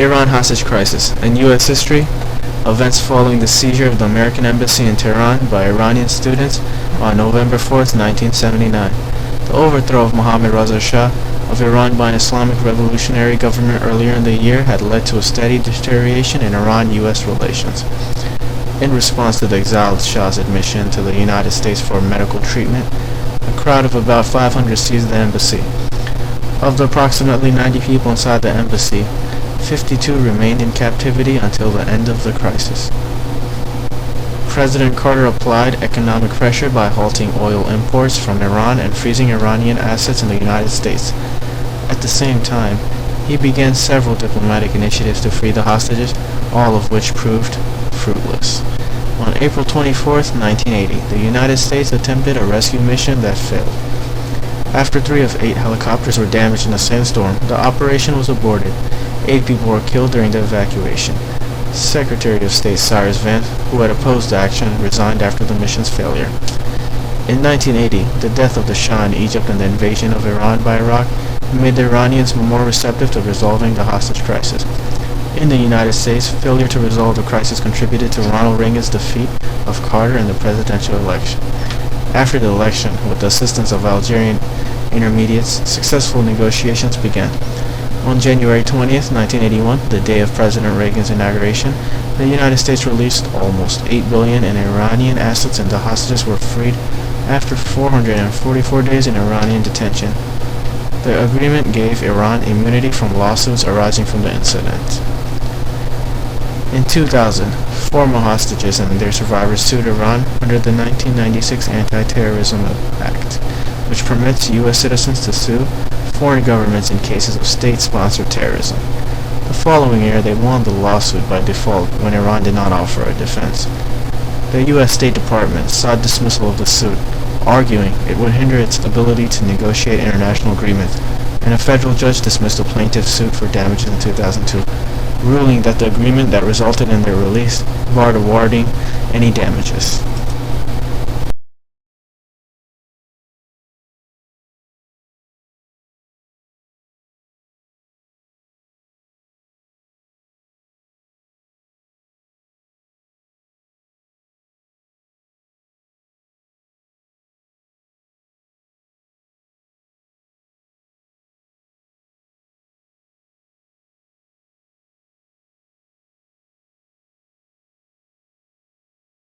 Iran hostage crisis. In U.S. history, events following the seizure of the American embassy in Tehran by Iranian students on November 4, 1979. The overthrow of Mohammad Reza Shah of Iran by an Islamic revolutionary government earlier in the year had led to a steady deterioration in Iran-U.S. relations. In response to the exiled Shah's admission to the United States for medical treatment, a crowd of about 500 seized the embassy. Of the approximately 90 people inside the embassy, 52 remained in captivity until the end of the crisis. President Carter applied economic pressure by halting oil imports from Iran and freezing Iranian assets in the United States. At the same time, he began several diplomatic initiatives to free the hostages, all of which proved fruitless. On April 24, 1980, the United States attempted a rescue mission that failed. After 3 of 8 helicopters were damaged in a sandstorm, the operation was aborted. 8 people were killed during the evacuation. Secretary of State Cyrus Vance, who had opposed the action, resigned after the mission's failure. In 1980, the death of the Shah in Egypt and the invasion of Iran by Iraq made the Iranians more receptive to resolving the hostage crisis. In the United States, failure to resolve the crisis contributed to Ronald Reagan's defeat of Carter in the presidential election. After the election, with the assistance of Algerian intermediates, successful negotiations began. On January 20, 1981, the day of President Reagan's inauguration, the United States released almost $8 billion in Iranian assets and the hostages were freed after 444 days in Iranian detention. The agreement gave Iran immunity from lawsuits arising from the incident. In 2000, former hostages and their survivors sued Iran under the 1996 Anti-Terrorism Act, which permits U.S. citizens to sue foreign governments in cases of state-sponsored terrorism. The following year, they won the lawsuit by default when Iran did not offer a defense. The U.S. State Department sought dismissal of the suit, arguing it would hinder its ability to negotiate international agreements, and a federal judge dismissed the plaintiff's suit for damages in 2002, ruling that the agreement that resulted in their release barred awarding any damages.